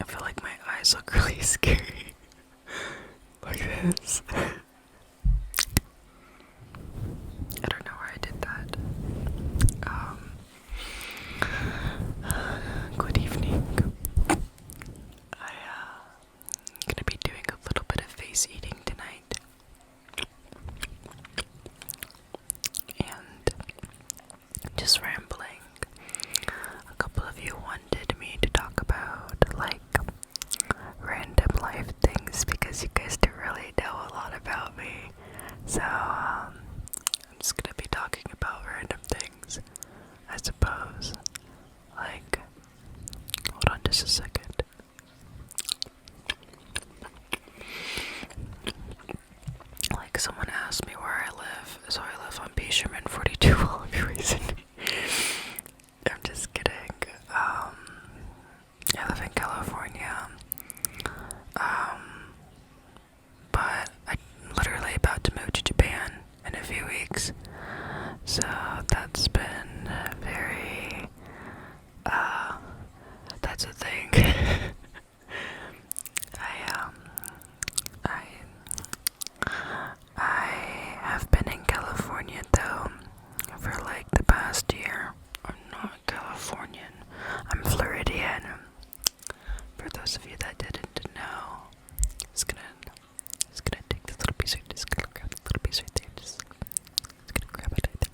I feel like my eyes look really scary. Like this. I don't know where I did that. Good evening. I'm gonna be doing a little bit of face eating tonight. And just rambling. A couple of you wanted me to talk about, like, random life things because you guys don't really know a lot about me. So, I'm just gonna be talking about random things, I suppose. Like, hold on just a second. Like, someone asked me where I live, so I live on B. Sherman 42 for all of you reason. I'm just kidding. I live in California. But I'm literally about to move to Japan in a few weeks. So that's been very, that's a thing. I have been in California though for like the past year. I'm not Californian. I'm Floridian. For those of you that didn't know, just gonna take this little piece right, just gonna grab the little piece right there, just gonna grab it right there.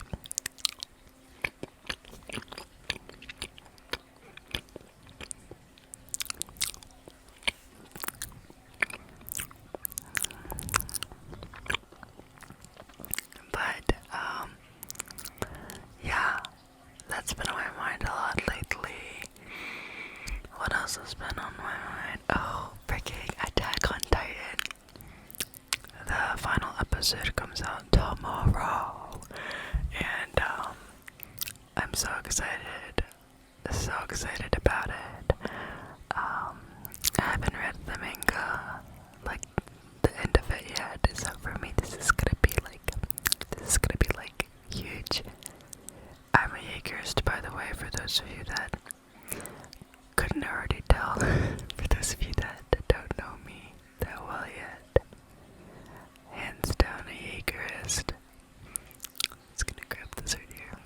But, yeah, that's been on my mind a lot lately. What else has been on my mind? Oh, freaking Attack on Titan. The final episode comes out tomorrow. And, I'm so excited about it. I haven't read the manga, like, the end of it yet, so for me this is gonna be like huge. I'm a Jaegerist, by the way, for those of you that couldn't already tell. For those of you that don't know me that well yet, hands down a Jaegerist. Just gonna grab this right here.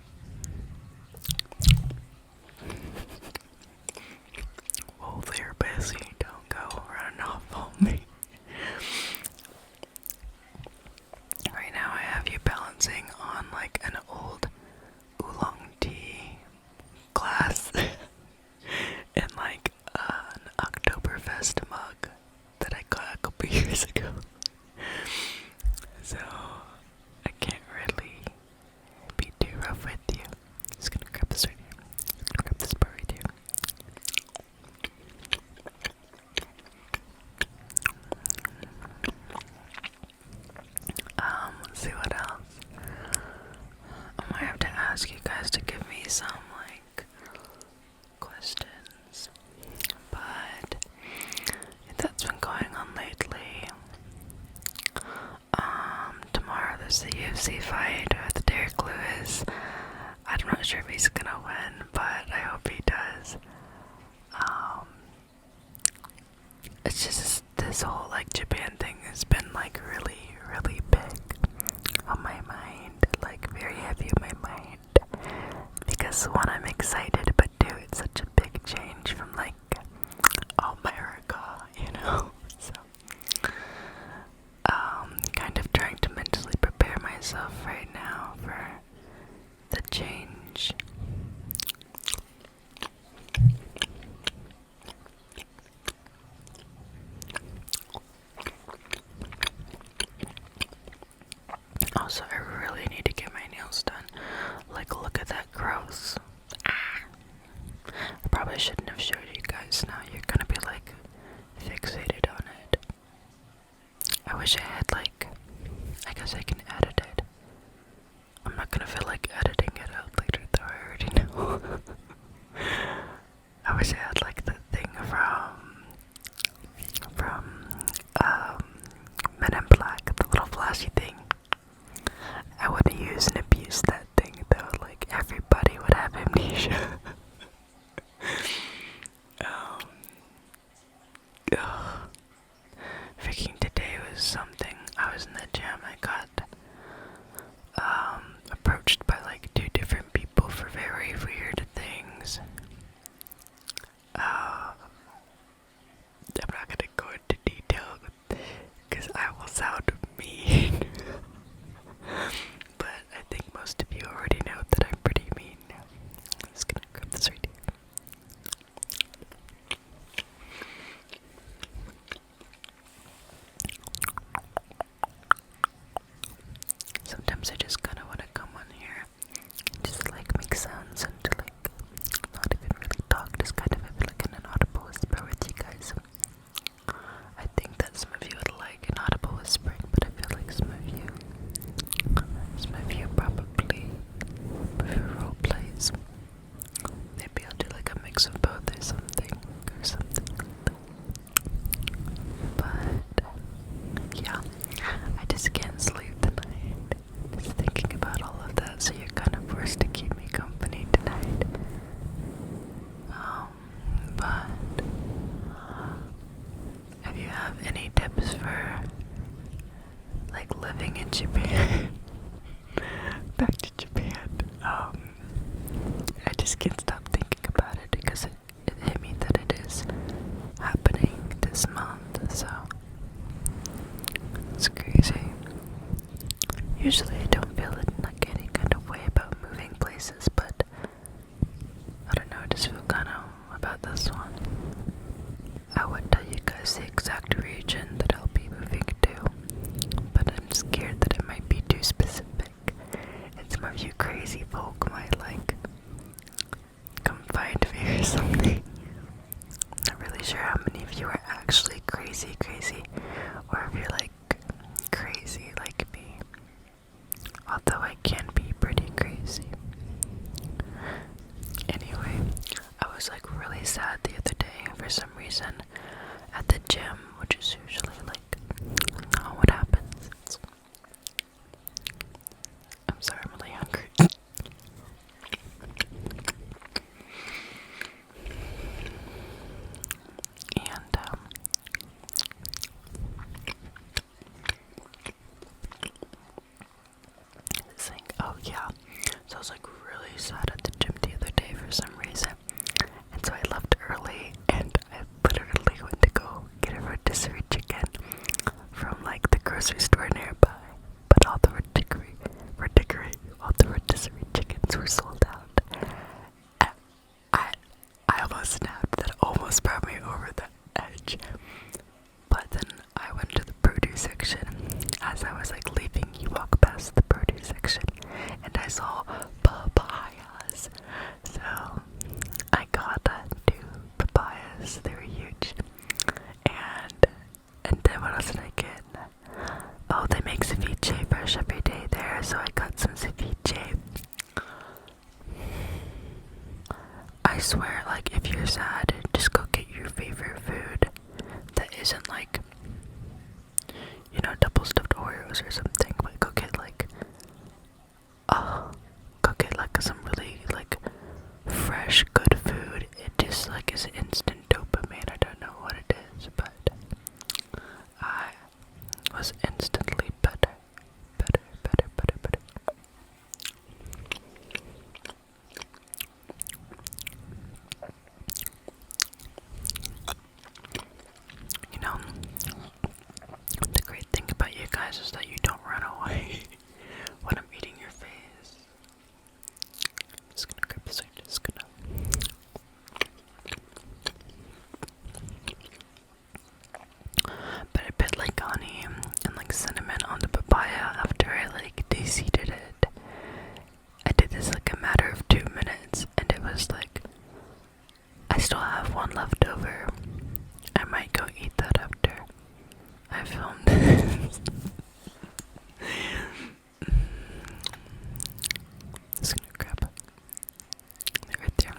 Whoa there, Bessie, don't go running off on me. Right now I have you balancing on like an old oolong tea glass and like an Oktoberfest mug that I got a couple years ago. So I can't really be too rough with you. Just gonna grab this right here. Just gonna grab this bar right here. Let's see what else. I might have to ask you guys to give me some, like, questions. But that's been going on lately. Tomorrow there's the UFC fight with Derek Lewis. I'm not sure if he's gonna win, but I hope he does. It's just this whole like Japan thing has been like really, really big on my mind, like very heavy on my mind. Because one, I'm excited, but two, it's such a big change from like America, you know. So, kind of trying to mentally prepare myself right now for the change. Also, I really need to get my nails done. Like, look at that growth. I probably shouldn't have showed you guys. Now you're gonna be like fixated on it. I wish I had like, I guess I can edit it. I'm not gonna feel like editing it out later though, I already know. I wish I had like the thing from Men in Black, the little flashy thing. I wouldn't use and abuse that thing though, like everybody would have amnesia. just can't stop thinking about it because it hit me that it is happening this month, so it's crazy. Usually I don't feel it like any kind of way about moving places, but I don't know, I just feel kind of about this one. I would tell you guys the exact region that I'll be moving to, but I'm scared that it might be too specific, and some of you crazy folk might like come find me or something. Not really sure how many of you are actually crazy, or if you're like crazy like me. Although I can be pretty crazy. Anyway, I was like really sad the other day for some reason at the gym, which is usually like not what happens. I'm sorry, I'm really hungry. And oh yeah, so I was like really sad at the gym the other day for some reason, and so I left early and I literally went to go get a rotisserie chicken from like the grocery store nearby, but all the rotisserie chickens were sold out. I almost snapped. That almost brought me over the edge. But then I went to the produce section. As I was like leaving, you walk past the produce section, and I saw papayas. So I got 2 papayas. They were huge. And then what else did I get? Oh, they make ceviche fresh every day there, so I got some ceviche. I swear, like, if you're sad, just go get your favorite food that isn't like, you know, double stuffed Oreos or something, but go get like some really like fresh good food. It just like is instant dopamine. I don't know what it is, but I was instantly better. You know, the great thing about you guys is that you don't run away when I'm eating your face. I'm just gonna grab this, I'm just gonna. But I put like honey and like cinnamon on the papaya after I like de-seeded it. I did this like a matter of 2 minutes, and it was like, I still have one left over. I might go eat that after I filmed this. Just gonna grab it right there.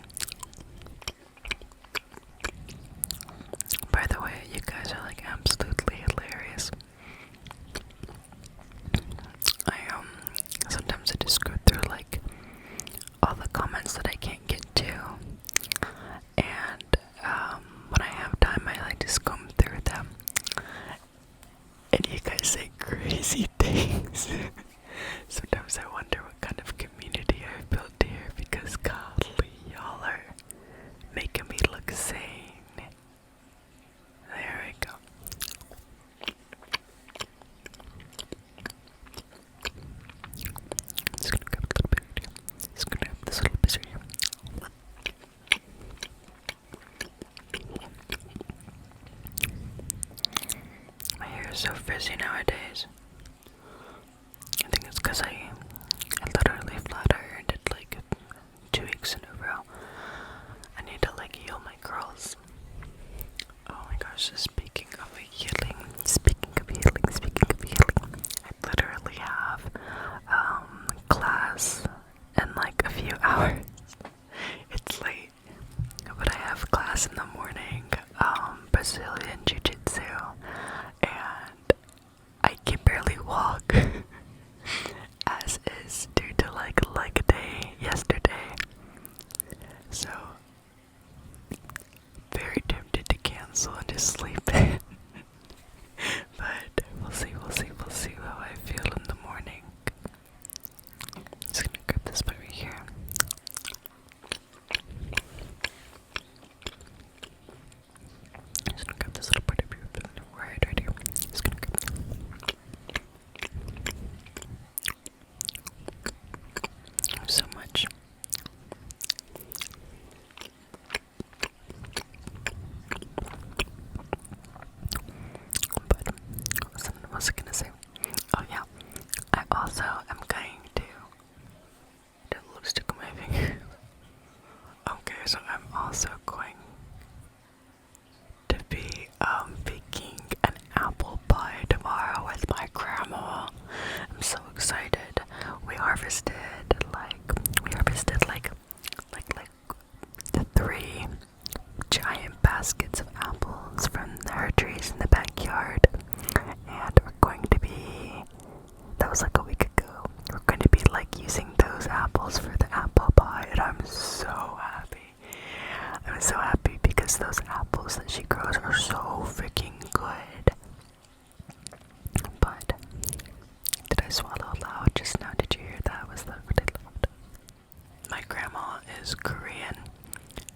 By the way, you guys are like absolutely hilarious. Sometimes I just go through like all the comments that I can't get to, and when I have time I like to scum through them, and you guys say crazy things. Sometimes I wonder what kind of community I've built here, because godly, y'all are making me look sane. There we go. Just gonna grab a little bit here. Just gonna grab this little piece right here. My hair is so frizzy nowadays. I think it's because I literally flat ironed it like 2 weeks in a row. I need to like heal my curls. Oh my gosh, speaking of healing, I literally have class in like a few hours. It's late, but I have class in the morning, Brazilian Jiu-Jitsu, and I can barely walk, as is due to like leg day yesterday. So very tempted to cancel and just sleep in. But we'll see how I feel in the morning. Just gonna grab this part right here. also going to be baking an apple pie tomorrow with my grandma. I'm so excited. We harvested like 3 giant baskets of apples from her trees in the backyard, and we're going to be, that was like a week ago, we're going to be like using those apples for the apple pie, and I'm so happy. I'm so happy because those apples that she grows are so freaking good. But did I swallow loud just now? Did you hear that? Was that really loud? My grandma is Korean,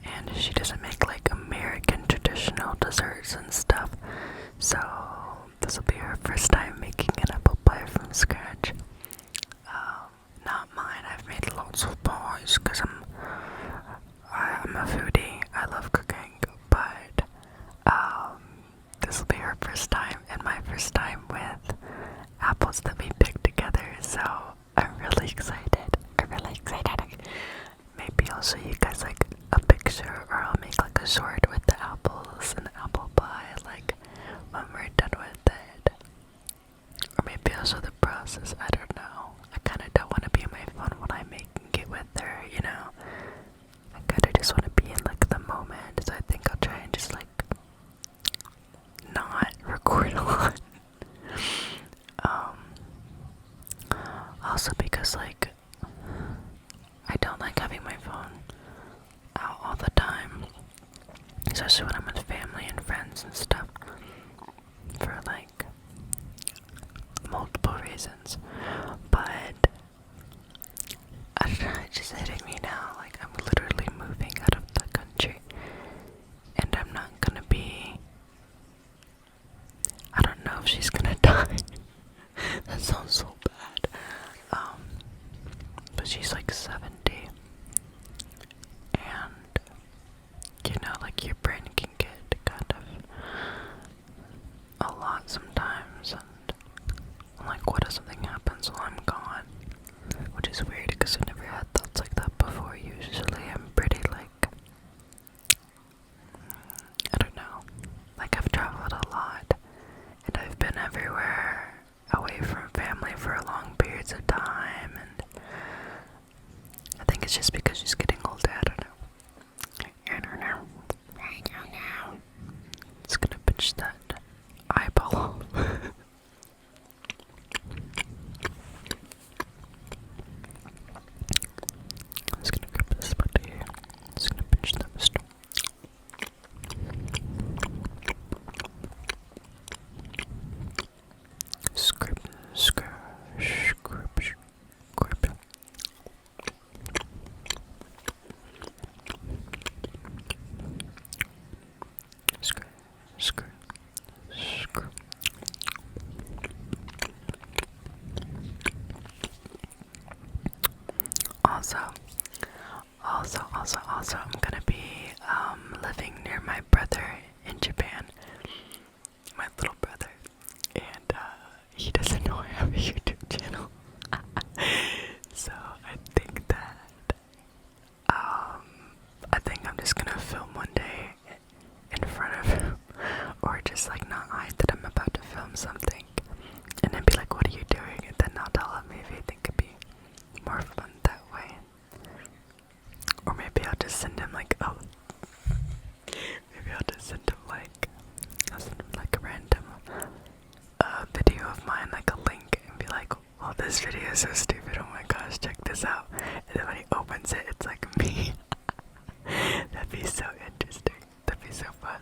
and she doesn't make like American traditional desserts and stuff, so this will be her first time making an apple pie from scratch. Not mine. I've made lots of pies because I'm a foodie. I love cooking, but this will be her first time and my first time with apples that we picked together, so I'm really excited. Maybe I'll show you guys like a picture, or I'll make like a short with the apples and the apple pie, like when we're done with it. Or maybe I'll show the process, I don't know. I kinda don't want to be on my phone when I'm making it with her, you know? I kinda just want to be in like the moment, so I think I'll try and just like not record a lot. Also because like I don't like having my phone out all the time, especially when I'm with family and friends and stuff, for like multiple reasons. But I don't know, it's just hitting me now, like I'm literally moving out of the country, and I'm not gonna be, I don't know if she's gonna die. That sounds so bad. But she's like 70, and you know, like your brain can get kind of a lot sometimes, and like, what if something happens while I'm gone? Which is weird because I've never had thoughts like that before. Usually I'm pretty like, I don't know, like I've traveled a lot, and I've been everywhere away from family for long periods of time, and I think it's just because she's getting older. I don't know. It's gonna pinch that eyeball off. I'm just gonna grab this spot here. Just gonna pinch that stone. Scrape, scrape, scrape, scrape. Also, I'm gonna be living near my brother in Japan, my little brother, and he doesn't know I have a YouTube channel. So I think I'm just gonna film one day in front of him, or just like not hide that I'm about to film something, and then be like, "What are you doing?" And then I'll tell him. Maybe I think it'd be more fun that way. Or maybe I'll just send him like, I'll send him like a random video of mine, like a link, and be like, "Well, this video is so stupid. Oh my gosh, check this out." And then when he opens it, it's like me. That'd be so interesting. That'd be so fun.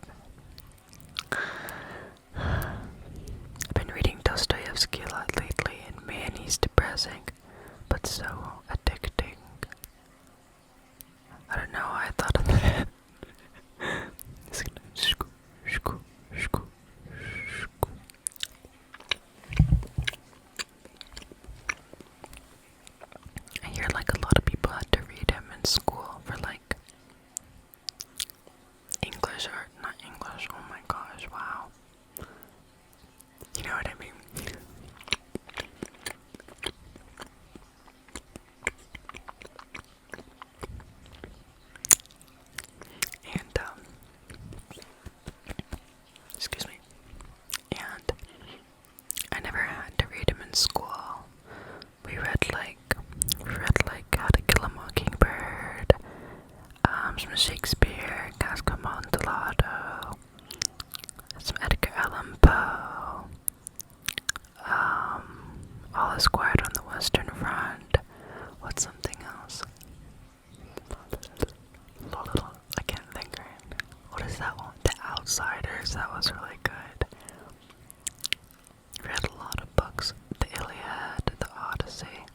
I've been reading Dostoevsky a lot lately, and man, he's depressing, but so addicting. I don't know why I thought of that. Just gonna scoop, scoop, scoop, scoop. some Shakespeare, Casca Amontillado, some Edgar Allan Poe, All is Quiet on the Western Front. What's something else? I can't think right. What is that one? The Outsiders. That was really good. Read a lot of books. The Iliad, the Odyssey.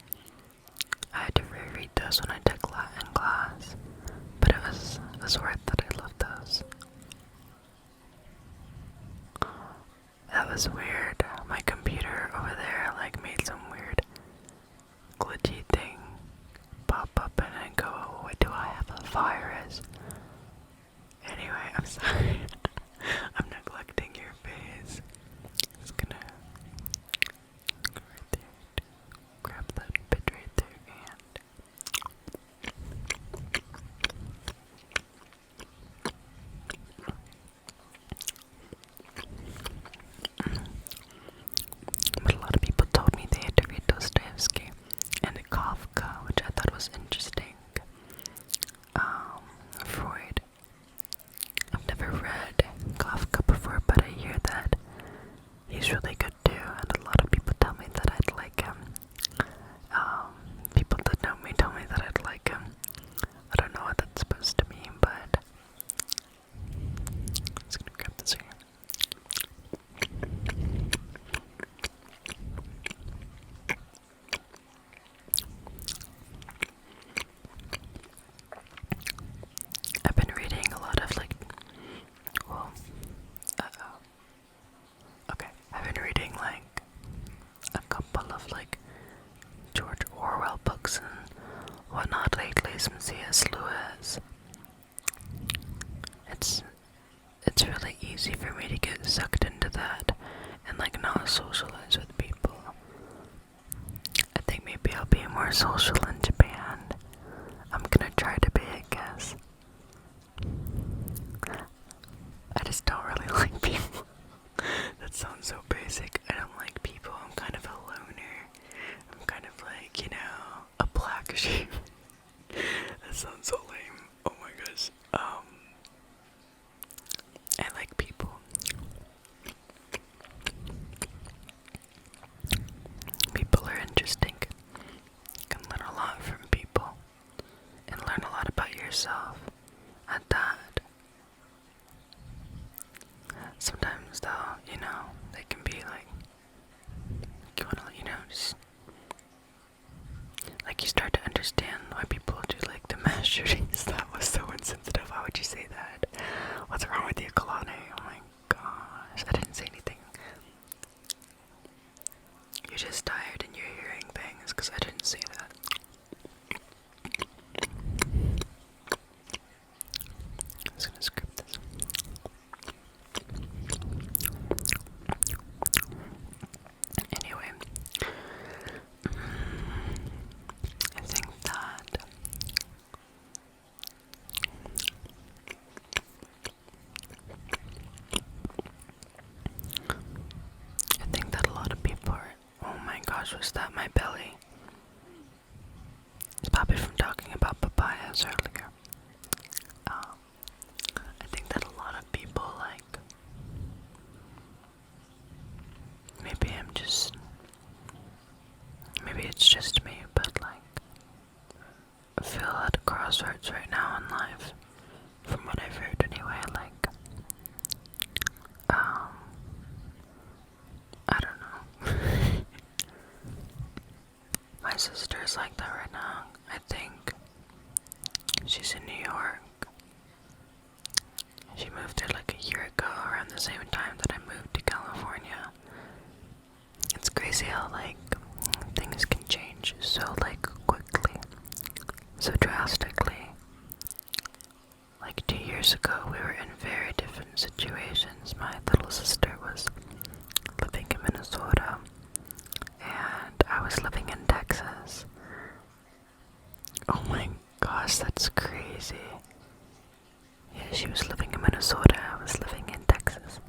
I had to reread those when I took Latin class, but it was worth it. I loved those. That was weird. My computer over there like made some weird glitchy thing pop up and then go, oh, do I have a virus? Anyway, I'm sorry. I'm neglecting your face. Just gonna go right there. Grab that bit right there But a lot of people told me they had to read Dostoevsky and Kafka, which I thought was interesting. Freud. I've never read Kafka before, but I hear that he's really good too, and a lot of people tell me that I'd like him. People that know me tell me that I'd like him. I don't know what that's supposed to mean, but I'm just gonna grab this here. I've been reading a lot of okay, I've been reading a couple of George Orwell books and whatnot lately, some C.S. Lewis. It's really easy for me to get sucked into that and not socialize with people. I think maybe I'll be more social in Japan. I'm gonna try to be, I guess. I just don't really like people. That sounds so basic. I don't like people. I'm kind of a loner. I'm kind of a black sheep. That sounds so lame. Oh my gosh. I like people. People are interesting. You can learn a lot from people and learn a lot about yourself at that. Sometimes though, they can be you wanna, just you start to understand why people do the mass shootings. That was so insensitive. Why would you say that? What's wrong with you, Kalane? Oh my gosh, I didn't say anything. You're just tired and you're hearing things because I didn't say that. I'm just gonna script this. Anyway, I think that a lot of people are. Oh my gosh, was that my belly? It's probably from talking about papayas earlier. I think that a lot of people maybe it's just me, but I feel at a crossroads right now in life, from what I've heard anyway. I don't know. My sister's like that right now. I think she's in New York. She moved there a year ago, around the same time that I moved to California. It's crazy how things can change so quickly, so drastically. 2 years ago, we were in very different situations. My little sister was living in Minnesota, and I was living in Texas. Oh my gosh, that's crazy. Yeah, she was living in Minnesota, I was living in Texas.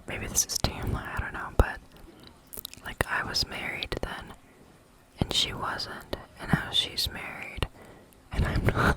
Maybe this is TMI, I don't know, but I was married then, and she wasn't, and now she's married, and I'm not.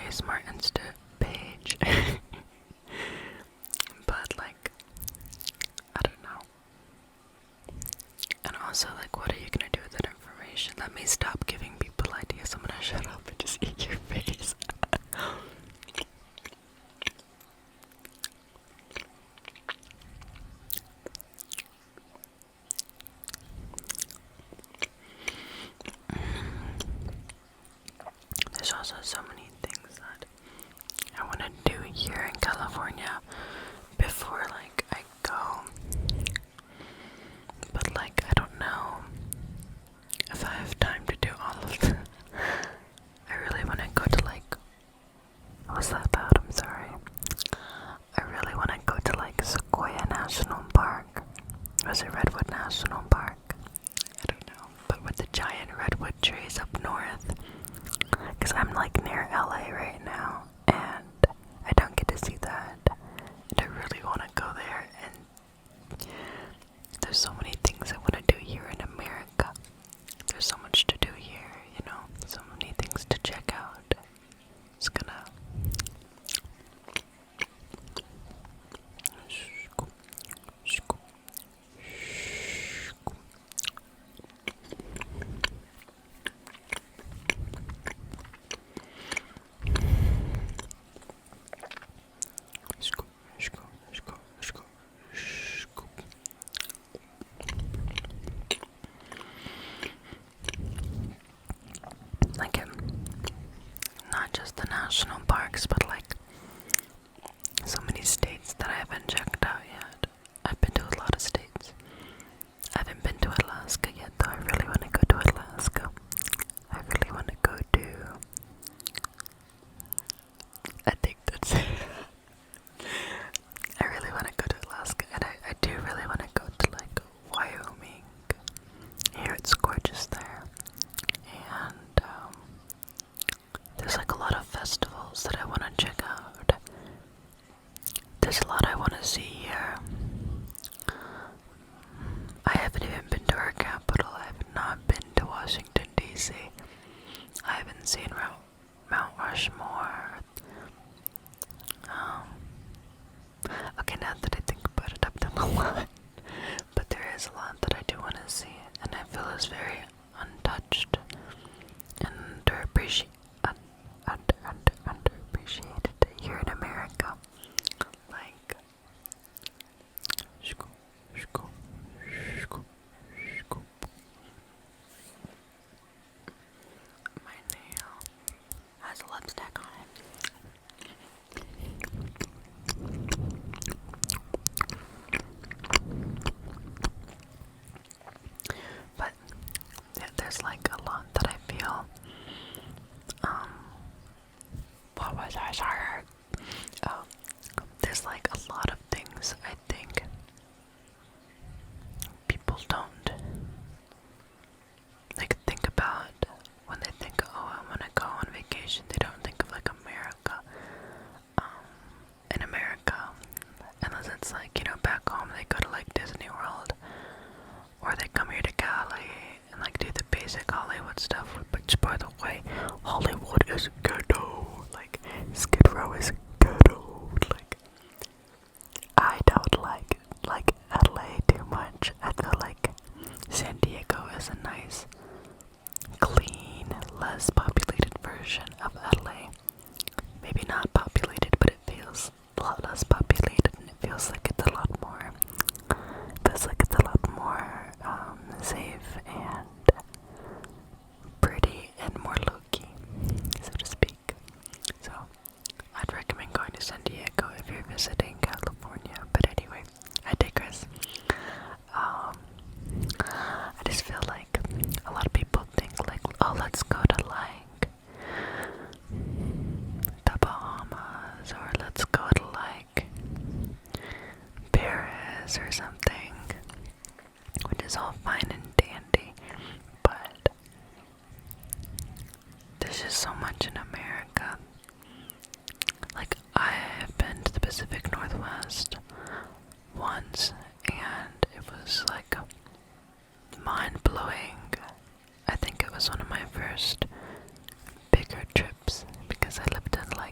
ASMR Insta page. But like, I don't know. And also, like, what are you gonna do with that information? Let me stop giving people ideas. I'm gonna shut up and just eat your face. There's also so many things that I want to do here in California before, like, I go. But, like, I don't know if I have time to do all of them. I really want to go to, like, what's that about? I'm sorry. I really want to go to, like, Sequoia National Park. Was it Redwood National Park? I don't know. But with the giant redwood trees up north. Because I'm, like, near LA right now, and I don't get to see that. And I really want to go there, and there's so many things I want to do here in America. There's so much to do here, you know, so many things to check out. It's gonna like it, not just the national parks, but like so many states that I haven't checked out yet. I've been to a lot of states. I haven't been to Alaska yet, though. I really want to go to Alaska. I really want to go to, I think that's it. I really want to go to Alaska, and I do really want to go to like Wyoming. I hear it's gorgeous there. And there's like a lot of festivals that I want to check out. There's a lot I want to see here. I haven't even been to our capital. I have not been to Washington, D.C. I haven't seen Mount Rushmore. Okay, now that I think about it, I've done a lot. But there is a lot that I do want to see, and I feel is very untouched and underappreciated here in America. Like, my nail has a lipstick on it. But yeah, there's like a lot that I feel. What was I sorry? Oh, there's like a lot of things I think people don't like think about when they think, oh, I want to go on vacation. They don't think of like America. In America, unless it's like, you know, back home, they go to like Disney World, or they come here to Cali and like do the basic Hollywood stuff. Which, by the way, Hollywood is ghetto. Like, Skid Row is ghetto. Like, I don't like LA too much. I feel like San Diego is a nice, clean, less populated version of LA. Maybe not populated, but it feels a lot less populated, and it feels like it's a lot more. Safe and pretty and more low-key, so to speak. So I'd recommend going to San Diego if you're visiting California. But anyway, I digress. I just feel like a lot of people think like, oh, let's go to like the Bahamas, or let's go to like Paris or something, which is all fine and dandy, but there's just so much in America. Like, I have been to the Pacific Northwest once, and it was like mind-blowing. I think it was one of my first bigger trips, because I lived in like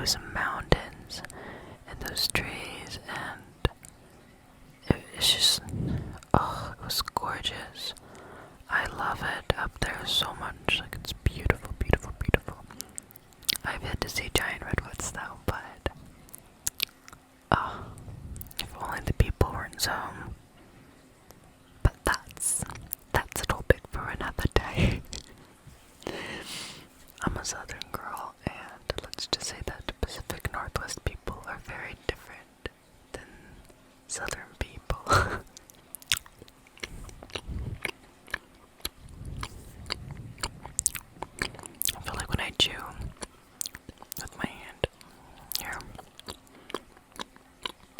those mountains and those trees, and it's just, oh, it was gorgeous. I love it up there so much. Like, it's beautiful, beautiful, beautiful. I've yet to see giant redwoods though, but if only the people weren't so. But that's a topic for another day. I'm a southern girl, and let's just say that the Pacific Northwest people are very different than southern people. I feel like when I chew with my hand here,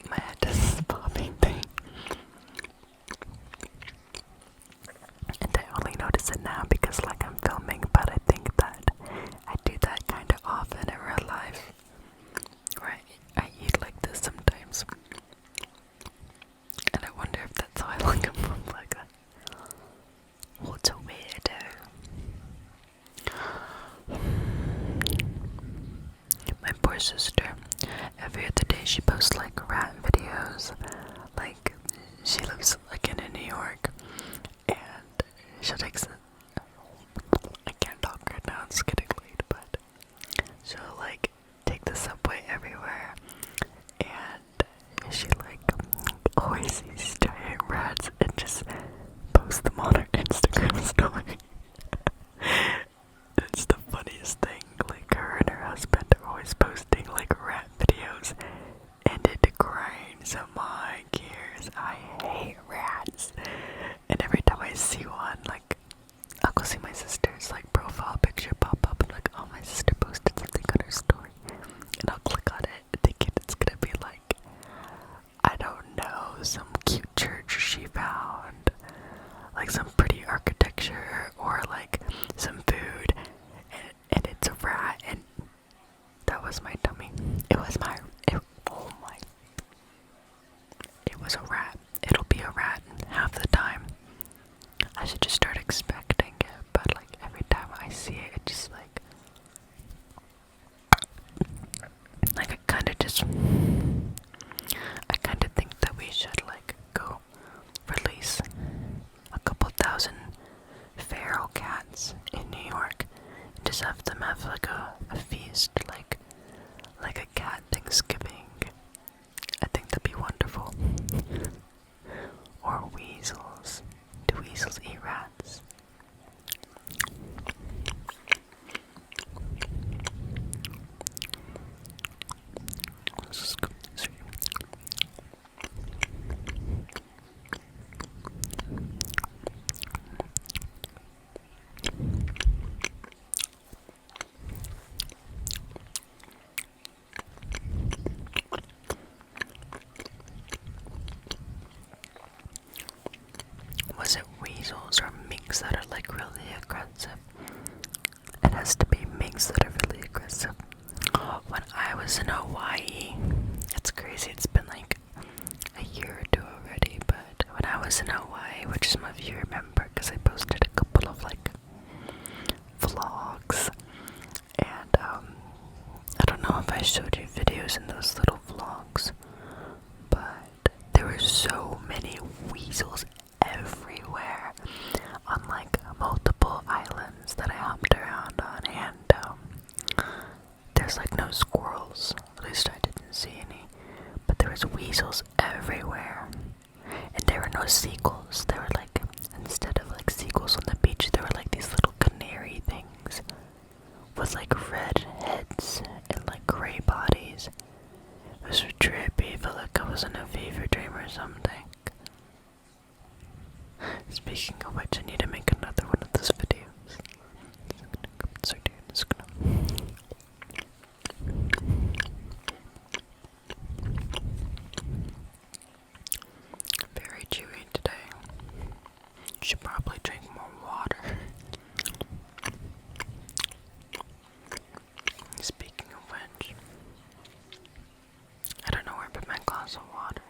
my head does this popping thing. And I only notice it now because like I'm filming, but I think that I do that kind of often in real life. Where I eat like this sometimes. And I wonder if that's how I look at them like that. What a weirdo. My poor sister, every other day she posts like rat videos. Like, she lives like in New York, and she takes I can't talk right now, it's getting late, but she'll like take the subway everywhere, and she like always sees giant rats and just post them on her Instagram story. It's the funniest thing. Like, her and her husband are always posting like rat videos, and it grinds my gears. I hate rats. And every time I see one, like, I'll go see my sister's like profile picture pop up, and like, oh, my sister posted something on her story, and I'll click on it thinking it's gonna be like, I don't know, some cute church she found, like some pretty architecture, or like some food, and it's a rat, and that was my tummy. It was a rat. It'll be a rat half the time. I should just start expecting it, but like every time I see it, it just like I kind of think that we should like go release a couple thousand feral cats in New York and just have them have like a feast, like a cat Thanksgiving. I think that'd be wonderful. Or weasels. Do weasels eat rats? Let's just go through. Was it weasels or minks that are like really aggressive? It has to be minks that are really aggressive. When I was in Hawaii, it's crazy, it's been like a year or two already, but when I was in Hawaii, which some of you remember because I posted a couple of like vlogs, and I don't know if I showed you videos in those little vlogs, but there were so many weasels everywhere on like multiple islands that I hopped around on, and there's like no squirrels, at least I didn't see any, but there was weasels everywhere, and there were no seagulls. There were like, instead of like seagulls on the beach, there were like these little canary things with like red heads and like gray bodies. It was trippy. I felt like I was in a fever dream or something. Speaking of which, I need to make another one of those videos. Very chewy today. Should probably drink more water. Speaking of which, I don't know where I put my glass of water.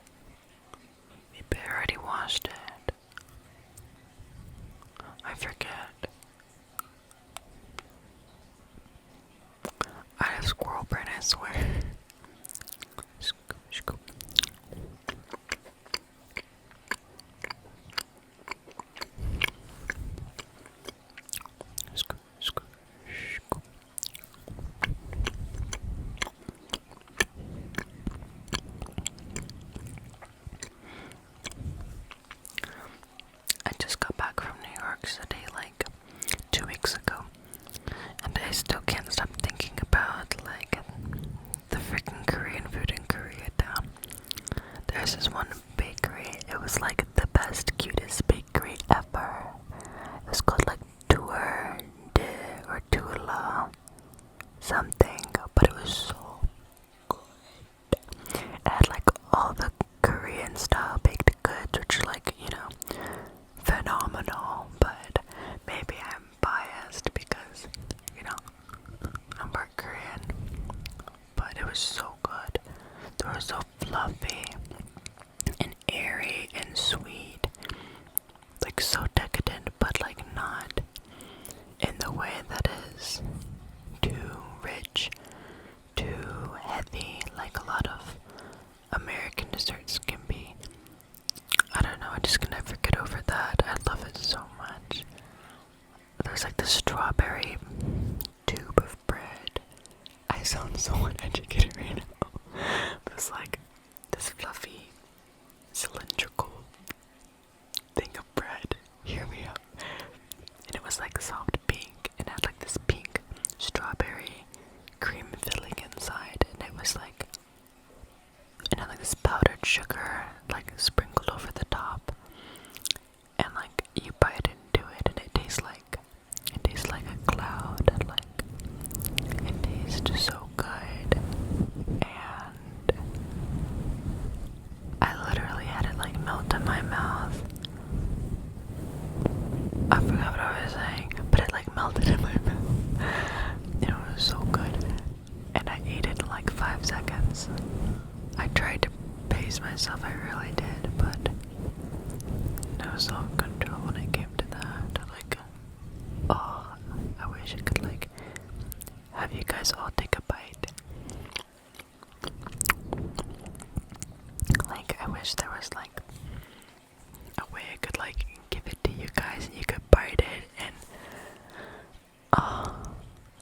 was so good. They were so fluffy and airy and sweet. Like so decadent, but like not in the way that is too rich, too heavy, like a lot of American desserts can be. I don't know, I just can never get over that. I love it so much. There's like this strawberry tube of bread. I sound so uneducated right now. It was like this fluffy, cylindrical thing of bread. Hear me out. And it was like soft pink, and had like this pink strawberry cream filling inside, and it was like, it had like this powdered sugar like sprinkled over the top, and like you bite into it and it tastes like a cloud. Like it tastes so good, and I literally had it like melt in my mouth. I forgot what I was saying, but it like melted in my mouth. It was so good, and I ate it in like 5 seconds. I tried to pace myself, I really did, but I was so in control when it came to that. Like, oh, I wish I could like have you guys all take a bite. Like, I wish there was like a way I could like give it to you guys and you could bite it, and oh,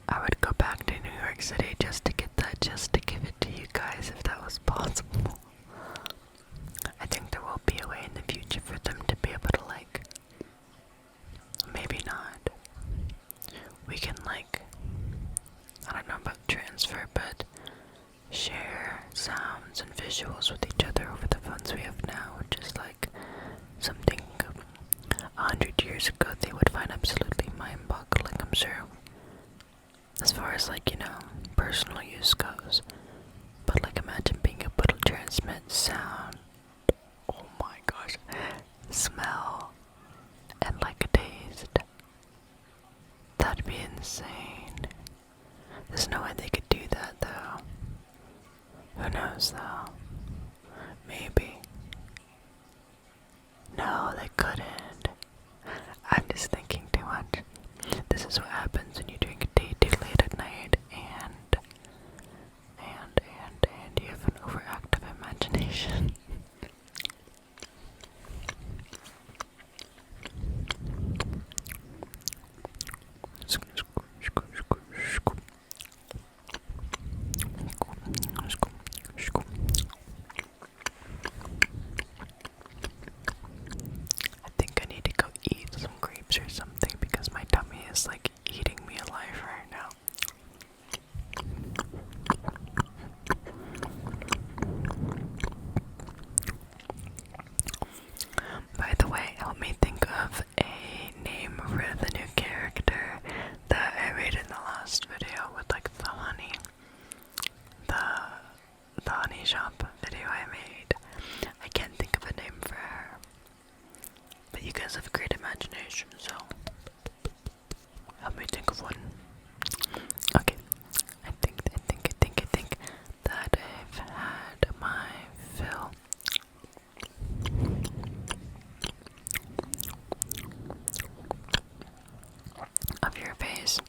I would go back to New York City just to get that, just to give it to you guys if that was possible. I think there will be a way in the future for them to be able to like, maybe not. We can like, I don't know about transfer, but share sounds and visuals with each other over the phones we have now, which is like something 100 years ago they would find absolutely mind-boggling, I'm sure, as far as like, you know, personal use goes. But like, imagine being able to transmit sound, oh my gosh, smell, and like taste. That'd be insane. There's no way they could do that though. Who knows though? Maybe. No, they couldn't. I'm just thinking too much. This is what happens when you drink a tea too late at night, and you have an overactive imagination. I think I need to go eat some grapes or something because my tummy is like eating me alive right now. By the way, help me think of a name for the new character that I made in the last video with like the honey. The honey shop video I made. I can't think of a name for her. But you guys have a great imagination, so help me think of one. Okay. I think that I've had my fill. Of your face.